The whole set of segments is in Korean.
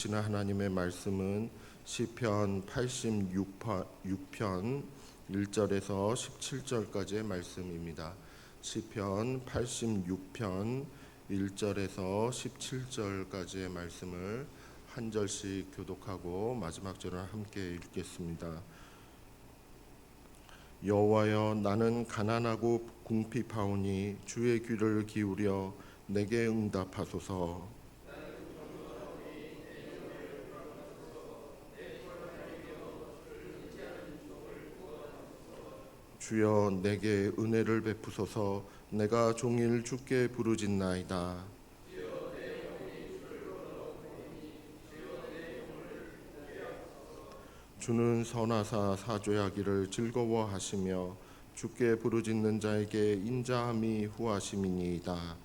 주시는 하나님의 말씀은 시편 86편 1절에서 17절까지의 말씀입니다. 시편 86편 1절에서 17절까지의 말씀을 한 절씩 교독하고 마지막 절을 함께 읽겠습니다. 여호와여, 나는 가난하고 궁핍하오니 주의 귀를 기울여 내게 응답하소서. 주여, 내게 은혜를 베푸소서. 내가 종일 주께 부르짖나이다. 주는 선하사 사죄하기를 즐거워하시며 주께 부르짖는 자에게 인자함이 후하심이니이다.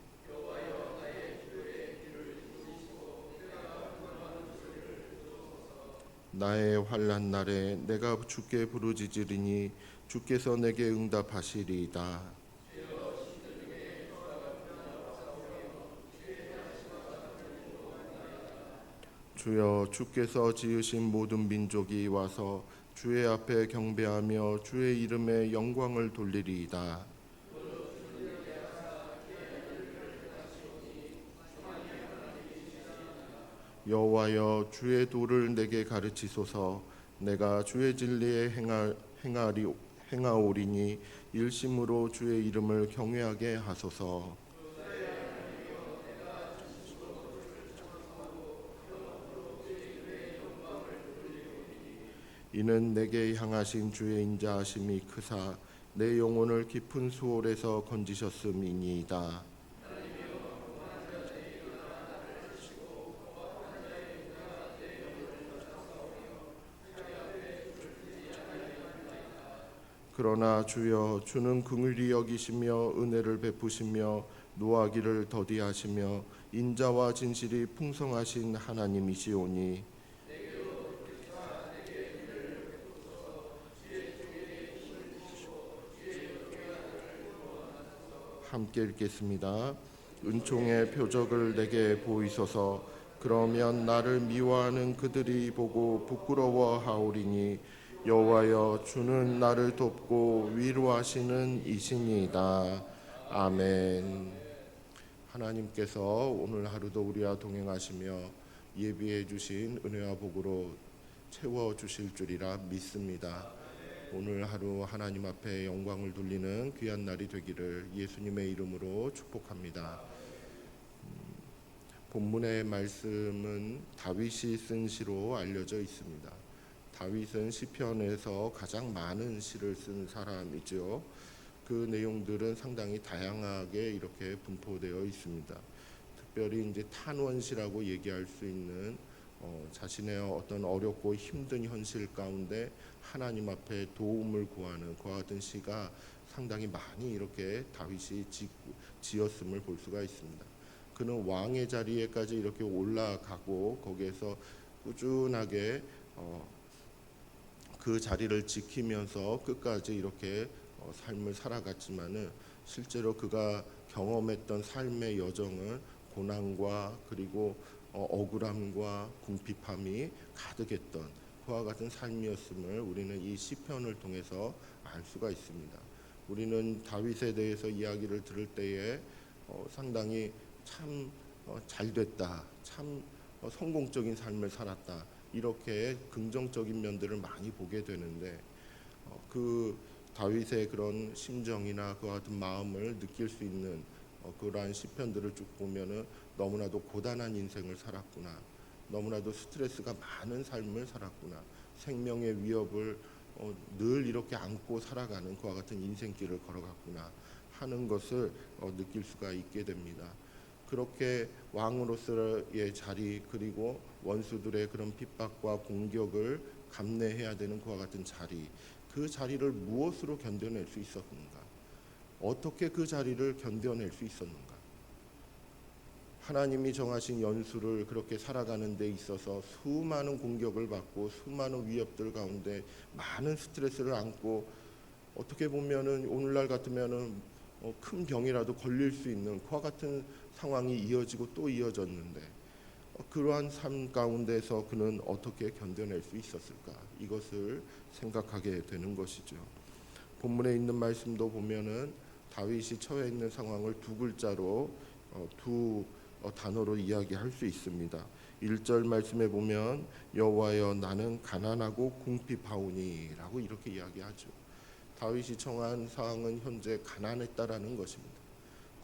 나의 환난 날에 내가 주께 부르짖으리니 주께서 내게 응답하시리이다. 주여, 주께서 지으신 모든 민족이 와서 주의 앞에 경배하며 주의 이름에 영광을 돌리리이다. 여호와여, 주의 도를 내게 가르치소서. 내가 주의 진리에 행하오리니 일심으로 주의 이름을 경외하게 하소서. 이는 내게 향하신 주의 인자하심이 크사 내 영혼을 깊은 수월에서 건지셨음이니이다. 그러나 주여, 주는 긍휼히 여기시며 은혜를 베푸시며 노하기를 더디하시며 인자와 진실이 풍성하신 하나님이시오니 함께 읽겠습니다. 은총의 표적을 내게 보이소서. 그러면 나를 미워하는 그들이 보고 부끄러워하오리니 여호와여, 주는 나를 돕고 위로하시는 이신이다. 아멘. 하나님께서 오늘 하루도 우리와 동행하시며 예비해 주신 은혜와 복으로 채워 주실 줄이라 믿습니다. 오늘 하루 하나님 앞에 영광을 돌리는 귀한 날이 되기를 예수님의 이름으로 축복합니다. 본문의 말씀은 다윗이 쓴 시로 알려져 있습니다. 다윗은 시편에서 가장 많은 시를 쓴 사람이죠. 그 내용들은 상당히 다양하게 이렇게 분포되어 있습니다. 특별히 이제 탄원시라고 얘기할 수 있는 자신의 어떤 어렵고 힘든 현실 가운데 하나님 앞에 도움을 구하는 그와 같은 시가 상당히 많이 이렇게 다윗이 지었음을 볼 수가 있습니다. 그는 왕의 자리에까지 이렇게 올라가고 거기에서 꾸준하게 그 자리를 지키면서 끝까지 이렇게 삶을 살아갔지만은 실제로 그가 경험했던 삶의 여정은 고난과 그리고 억울함과 궁핍함이 가득했던 그와 같은 삶이었음을 우리는 이 시편을 통해서 알 수가 있습니다. 우리는 다윗에 대해서 이야기를 들을 때에 상당히 참 잘됐다, 참 성공적인 삶을 살았다, 이렇게 긍정적인 면들을 많이 보게 되는데 그 다윗의 그런 심정이나 그와 같은 마음을 느낄 수 있는 그러한 시편들을 쭉 보면은 너무나도 고단한 인생을 살았구나, 너무나도 스트레스가 많은 삶을 살았구나, 생명의 위협을 늘 이렇게 안고 살아가는 그와 같은 인생길을 걸어갔구나 하는 것을 느낄 수가 있게 됩니다. 그렇게 왕으로서의 자리 그리고 원수들의 그런 핍박과 공격을 감내해야 되는 그와 같은 자리, 그 자리를 무엇으로 견뎌낼 수 있었는가? 어떻게 그 자리를 견뎌낼 수 있었는가? 하나님이 정하신 연수를 그렇게 살아가는 데 있어서 수많은 공격을 받고 수많은 위협들 가운데 많은 스트레스를 안고 어떻게 보면은 오늘날 같으면은 큰 병이라도 걸릴 수 있는 그와 같은 상황이 이어지고 또 이어졌는데 그러한 삶 가운데서 그는 어떻게 견뎌낼 수 있었을까? 이것을 생각하게 되는 것이죠. 본문에 있는 말씀도 보면은 다윗이 처해 있는 상황을 두 글자로 두 단어로 이야기할 수 있습니다. 1절 말씀에 보면 여호와여 나는 가난하고 궁핍하오니라고 이렇게 이야기하죠. 다윗이 처한 상황은 현재 가난했다라는 것입니다.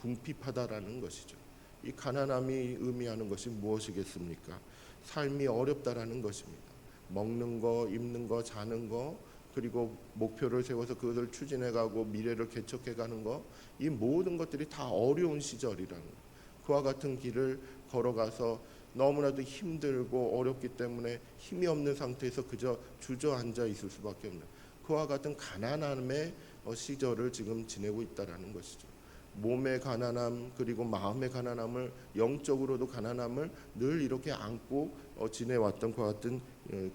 궁핍하다라는 것이죠. 이 가난함이 의미하는 것이 무엇이겠습니까? 삶이 어렵다라는 것입니다. 먹는 거, 입는 거, 자는 거, 그리고 목표를 세워서 그것을 추진해가고 미래를 개척해가는 거, 이 모든 것들이 다 어려운 시절이라는 거. 그와 같은 길을 걸어가서 너무나도 힘들고 어렵기 때문에 힘이 없는 상태에서 그저 주저앉아 있을 수밖에 없는 그와 같은 가난함의 시절을 지금 지내고 있다라는 것이죠. 몸의 가난함 그리고 마음의 가난함을 영적으로도 가난함을 늘 이렇게 안고 지내왔던 그와 같은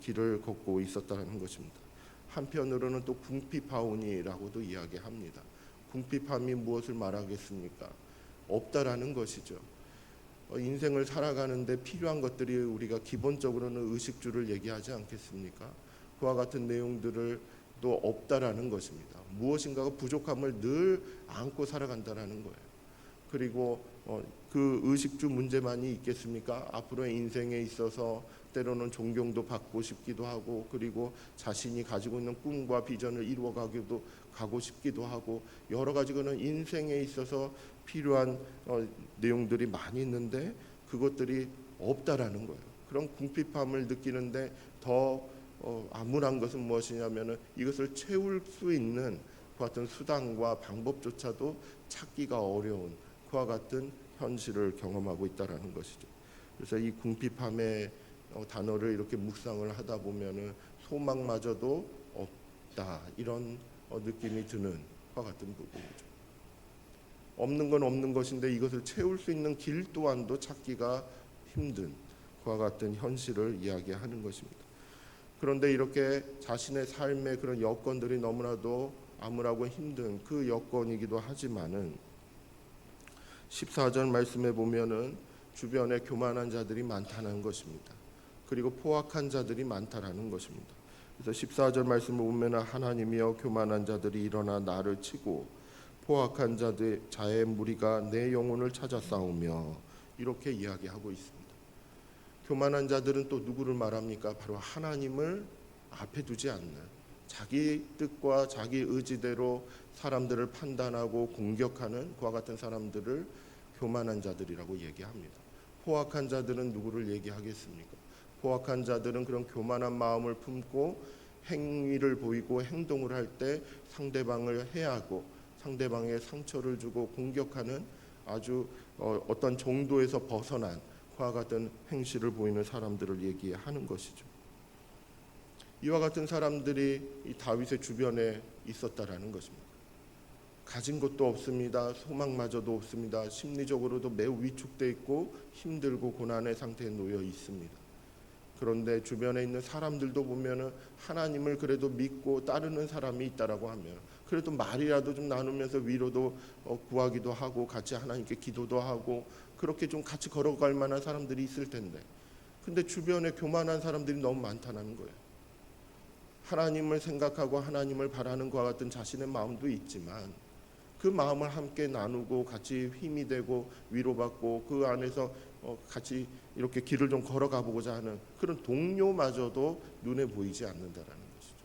길을 걷고 있었다는 것입니다. 한편으로는 또 궁핍하오니라고도 이야기합니다. 궁핍함이 무엇을 말하겠습니까? 없다라는 것이죠. 인생을 살아가는데 필요한 것들이 우리가 기본적으로는 의식주를 얘기하지 않겠습니까? 그와 같은 내용들을 또 없다라는 것입니다. 무엇인가가 부족함을 늘 안고 살아간다라는 거예요. 그리고 그 의식주 문제만이 있겠습니까? 앞으로의 인생에 있어서 때로는 존경도 받고 싶기도 하고 그리고 자신이 가지고 있는 꿈과 비전을 이루어가기도 가고 싶기도 하고 여러 가지 그런 인생에 있어서 필요한 내용들이 많이 있는데 그것들이 없다라는 거예요. 그런 궁핍함을 느끼는데 더 암울한 것은 무엇이냐면은 이것을 채울 수 있는 그와 같은 수단과 방법조차도 찾기가 어려운 그와 같은 현실을 경험하고 있다라는 것이죠. 그래서 이 궁핍함의 단어를 이렇게 묵상을 하다 보면은 소망마저도 없다 이런 느낌이 드는 그와 같은 부분이죠. 없는 건 없는 것인데 이것을 채울 수 있는 길 또한도 찾기가 힘든 그와 같은 현실을 이야기하는 것입니다. 그런데 이렇게 자신의 삶의 그런 여건들이 너무나도 암울하고 힘든 그 여건이기도 하지만은 14절 말씀에 보면은 주변에 교만한 자들이 많다는 것입니다. 그리고 포악한 자들이 많다라는 것입니다. 그래서 14절 말씀을 보면은 하나님이여 교만한 자들이 일어나 나를 치고 포악한 자의 무리가 내 영혼을 찾아 싸우며 이렇게 이야기하고 있습니다. 교만한 자들은 또 누구를 말합니까? 바로 하나님을 앞에 두지 않는 자기 뜻과 자기 의지대로 사람들을 판단하고 공격하는 그와 같은 사람들을 교만한 자들이라고 얘기합니다. 포악한 자들은 누구를 얘기하겠습니까? 포악한 자들은 그런 교만한 마음을 품고 행위를 보이고 행동을 할 때 상대방을 해하고 상대방에 상처를 주고 공격하는 아주 어떤 정도에서 벗어난 그와 같은 행실을 보이는 사람들을 얘기하는 것이죠. 이와 같은 사람들이 이 다윗의 주변에 있었다라는 것입니다. 가진 것도 없습니다. 소망마저도 없습니다. 심리적으로도 매우 위축돼 있고 힘들고 고난의 상태에 놓여 있습니다. 그런데 주변에 있는 사람들도 보면은 하나님을 그래도 믿고 따르는 사람이 있다라고 하면 그래도 말이라도 좀 나누면서 위로도 구하기도 하고 같이 하나님께 기도도 하고 그렇게 좀 같이 걸어갈 만한 사람들이 있을 텐데 근데 주변에 교만한 사람들이 너무 많다는 거예요. 하나님을 생각하고 하나님을 바라는 것과 같은 자신의 마음도 있지만 그 마음을 함께 나누고 같이 힘이 되고 위로받고 그 안에서 같이 이렇게 길을 좀 걸어가 보고자 하는 그런 동료마저도 눈에 보이지 않는다라는 것이죠.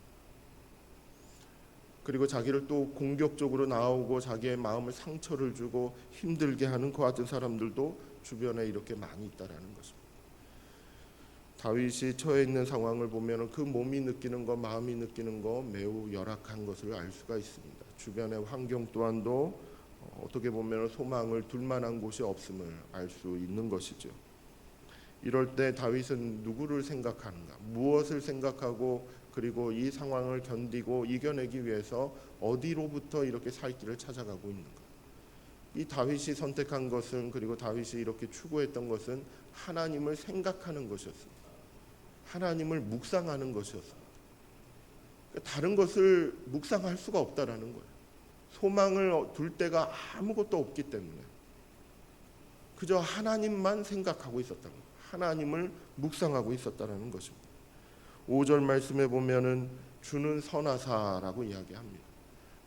그리고 자기를 또 공격적으로 나오고 자기의 마음을 상처를 주고 힘들게 하는 그와 같은 사람들도 주변에 이렇게 많이 있다라는 것입니다. 다윗이 처해 있는 상황을 보면 그 몸이 느끼는 것, 마음이 느끼는 것 매우 열악한 것을 알 수가 있습니다. 주변의 환경 또한도 어떻게 보면 소망을 둘 만한 곳이 없음을 알 수 있는 것이죠. 이럴 때 다윗은 누구를 생각하는가, 무엇을 생각하고 그리고 이 상황을 견디고 이겨내기 위해서 어디로부터 이렇게 살 길을 찾아가고 있는가. 이 다윗이 선택한 것은 그리고 다윗이 이렇게 추구했던 것은 하나님을 생각하는 것이었습니다. 하나님을 묵상하는 것이었습니다. 다른 것을 묵상할 수가 없다라는 거예요. 소망을 둘 데가 아무것도 없기 때문에 그저 하나님만 생각하고 있었던 거예요. 하나님을 묵상하고 있었다라는 것입니다. 5절 말씀에 보면은 주는 선하사라고 이야기합니다.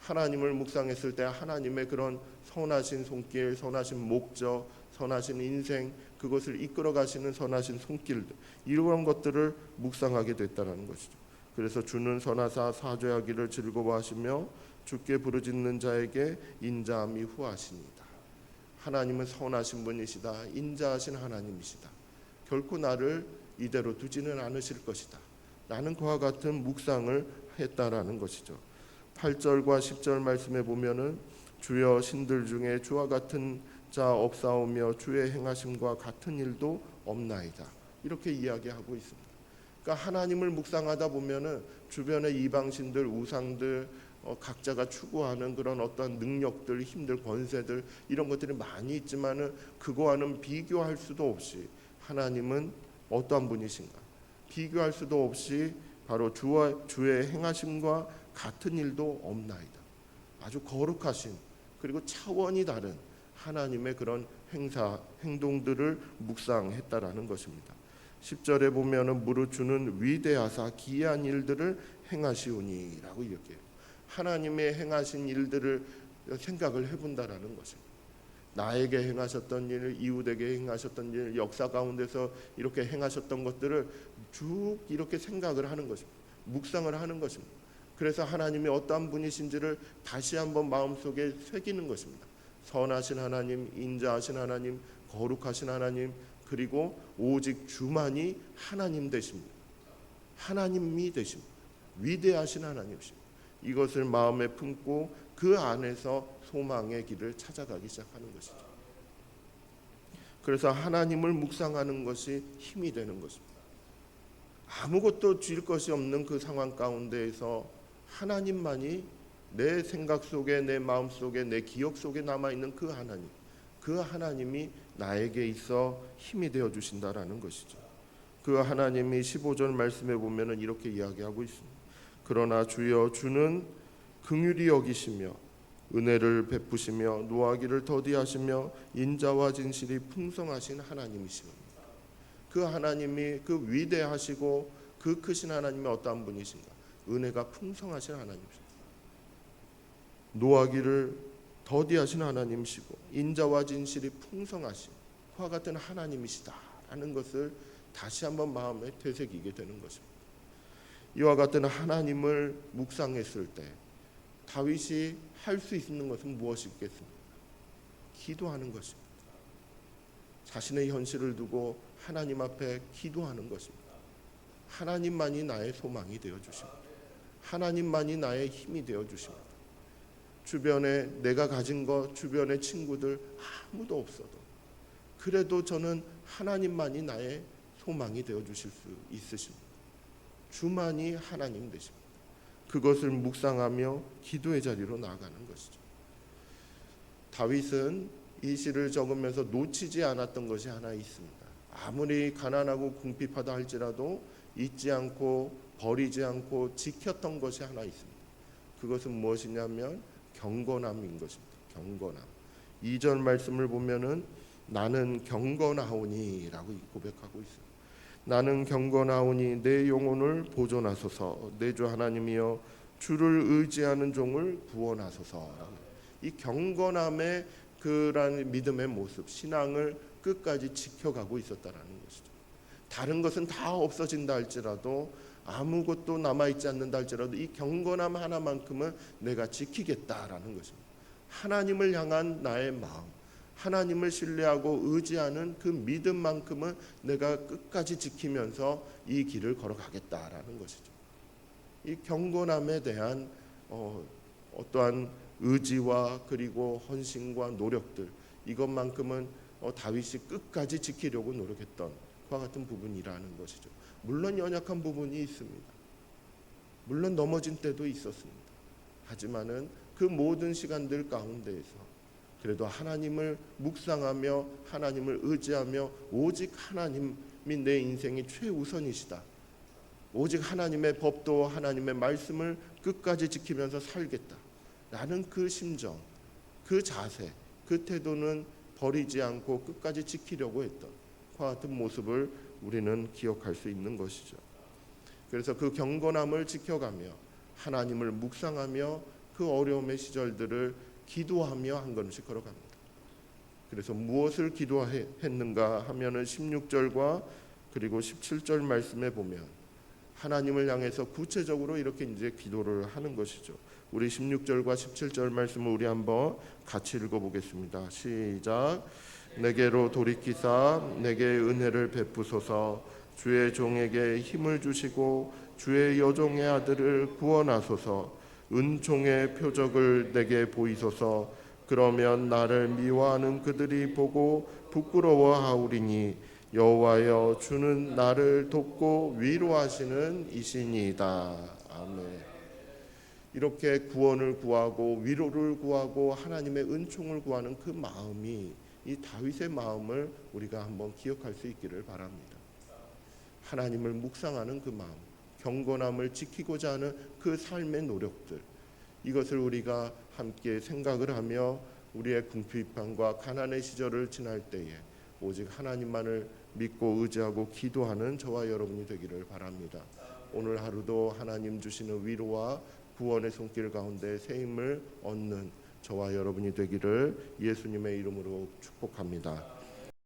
하나님을 묵상했을 때 하나님의 그런 선하신 손길, 선하신 목적, 선하신 인생, 그것을 이끌어 가시는 선하신 손길들, 이런 것들을 묵상하게 됐다는 것이죠. 그래서 주는 선하사 사죄하기를 즐거워하시며 주께 부르짖는 자에게 인자함이 후하시니다. 하나님은 선하신 분이시다. 인자하신 하나님이시다. 결코 나를 이대로 두지는 않으실 것이다. 나는 그와 같은 묵상을 했다라는 것이죠. 8절과 10절 말씀에 보면은 주여 신들 중에 주와 같은 자 없사오며 주의 행하심과 같은 일도 없나이다. 이렇게 이야기하고 있습니다. 그러니까 하나님을 묵상하다 보면은 주변의 이방신들, 우상들, 각자가 추구하는 그런 어떤 능력들, 힘들, 권세들, 이런 것들이 많이 있지만은 그거와는 비교할 수도 없이 하나님은 어떠한 분이신가? 비교할 수도 없이 바로 주의 행하심과 같은 일도 없나이다. 아주 거룩하신, 그리고 차원이 다른 하나님의 그런 행동들을 묵상했다라는 것입니다. 10절에 보면은 무릇 주는 위대하사 기이한 일들을 행하시오니라고 이렇게 하나님의 행하신 일들을 생각을 해본다라는 것입니다. 나에게 행하셨던 일, 이웃에게 행하셨던 일, 역사 가운데서 이렇게 행하셨던 것들을 쭉 이렇게 생각을 하는 것입니다. 묵상을 하는 것입니다. 그래서 하나님이 어떠한 분이신지를 다시 한번 마음속에 새기는 것입니다. 선하신 하나님, 인자하신 하나님, 거룩하신 하나님, 그리고 오직 주만이 하나님 되십니다. 하나님이 되십니다. 위대하신 하나님이십니다. 이것을 마음에 품고 그 안에서 소망의 길을 찾아가기 시작하는 것이죠. 그래서 하나님을 묵상하는 것이 힘이 되는 것입니다. 아무것도 줄 것이 없는 그 상황 가운데에서 하나님만이 내 생각 속에, 내 마음 속에, 내 기억 속에 남아있는 그 하나님, 그 하나님이 나에게 있어 힘이 되어 주신다라는 것이죠. 그 하나님이 15절 말씀에 보면은 이렇게 이야기하고 있습니다. 그러나 주여 주는 긍휼히 여기시며 은혜를 베푸시며 노하기를 더디하시며 인자와 진실이 풍성하신 하나님이십니다. 그 하나님이 그 위대하시고 그 크신 하나님이 어떠한 분이신가? 은혜가 풍성하신 하나님이십니다. 노하기를 더디하신 하나님이시고 인자와 진실이 풍성하신 그와 같은 하나님이시다라는 것을 다시 한번 마음에 되새기게 되는 것입니다. 이와 같은 하나님을 묵상했을 때 다윗이 할 수 있는 것은 무엇이겠습니까? 기도하는 것입니다. 자신의 현실을 두고 하나님 앞에 기도하는 것입니다. 하나님만이 나의 소망이 되어 주십니다. 하나님만이 나의 힘이 되어 주십니다. 주변에 내가 가진 것, 주변의 친구들 아무도 없어도 그래도 저는 하나님만이 나의 소망이 되어 주실 수 있으십니다. 주만이 하나님 되십니다. 그것을 묵상하며 기도의 자리로 나아가는 것이죠. 다윗은 이 시를 적으면서 놓치지 않았던 것이 하나 있습니다. 아무리 가난하고 궁핍하다 할지라도 잊지 않고 버리지 않고 지켰던 것이 하나 있습니다. 그것은 무엇이냐면 경건함인 것입니다. 경건함. 2절 말씀을 보면은 나는 경건하오니라고 고백하고 있습니다. 나는 경건하오니 내 영혼을 보존하소서. 내 주 하나님이여 주를 의지하는 종을 구원하소서. 이 경건함의 그런 믿음의 모습, 신앙을 끝까지 지켜가고 있었다라는 것이죠. 다른 것은 다 없어진다 할지라도 아무것도 남아있지 않는다 할지라도 이 경건함 하나만큼은 내가 지키겠다라는 것입니다. 하나님을 향한 나의 마음, 하나님을 신뢰하고 의지하는 그 믿음만큼은 내가 끝까지 지키면서 이 길을 걸어가겠다라는 것이죠. 이 경건함에 대한 어떠한 의지와 그리고 헌신과 노력들, 이것만큼은 다윗이 끝까지 지키려고 노력했던 그와 같은 부분이라는 것이죠. 물론 연약한 부분이 있습니다. 물론 넘어진 때도 있었습니다. 하지만은 그 모든 시간들 가운데에서 그래도 하나님을 묵상하며 하나님을 의지하며 오직 하나님이 내 인생이 최우선이시다. 오직 하나님의 법도 하나님의 말씀을 끝까지 지키면서 살겠다. 라는 그 심정, 그 자세, 그 태도는 버리지 않고 끝까지 지키려고 했던 같은 모습을 우리는 기억할 수 있는 것이죠. 그래서 그 경건함을 지켜가며 하나님을 묵상하며 그 어려움의 시절들을 기도하며 한 걸음씩 걸어갑니다. 그래서 무엇을 기도했는가 하면은 16절과 그리고 17절 말씀에 보면 하나님을 향해서 구체적으로 이렇게 이제 기도를 하는 것이죠. 우리 16절과 17절 말씀을 우리 한번 같이 읽어보겠습니다. 시작. 내게로 돌이키사 내게 은혜를 베푸소서. 주의 종에게 힘을 주시고 주의 여종의 아들을 구원하소서. 은총의 표적을 내게 보이소서. 그러면 나를 미워하는 그들이 보고 부끄러워하오리니 여호와여 주는 나를 돕고 위로하시는 이시니이다. 아멘. 이렇게 구원을 구하고 위로를 구하고 하나님의 은총을 구하는 그 마음이 이 다윗의 마음을 우리가 한번 기억할 수 있기를 바랍니다. 하나님을 묵상하는 그 마음, 경건함을 지키고자 하는 그 삶의 노력들, 이것을 우리가 함께 생각을 하며 우리의 궁핍함과 가난의 시절을 지날 때에 오직 하나님만을 믿고 의지하고 기도하는 저와 여러분이 되기를 바랍니다. 오늘 하루도 하나님 주시는 위로와 구원의 손길 가운데 새 힘을 얻는 저와 여러분이 되기를 예수님의 이름으로 축복합니다.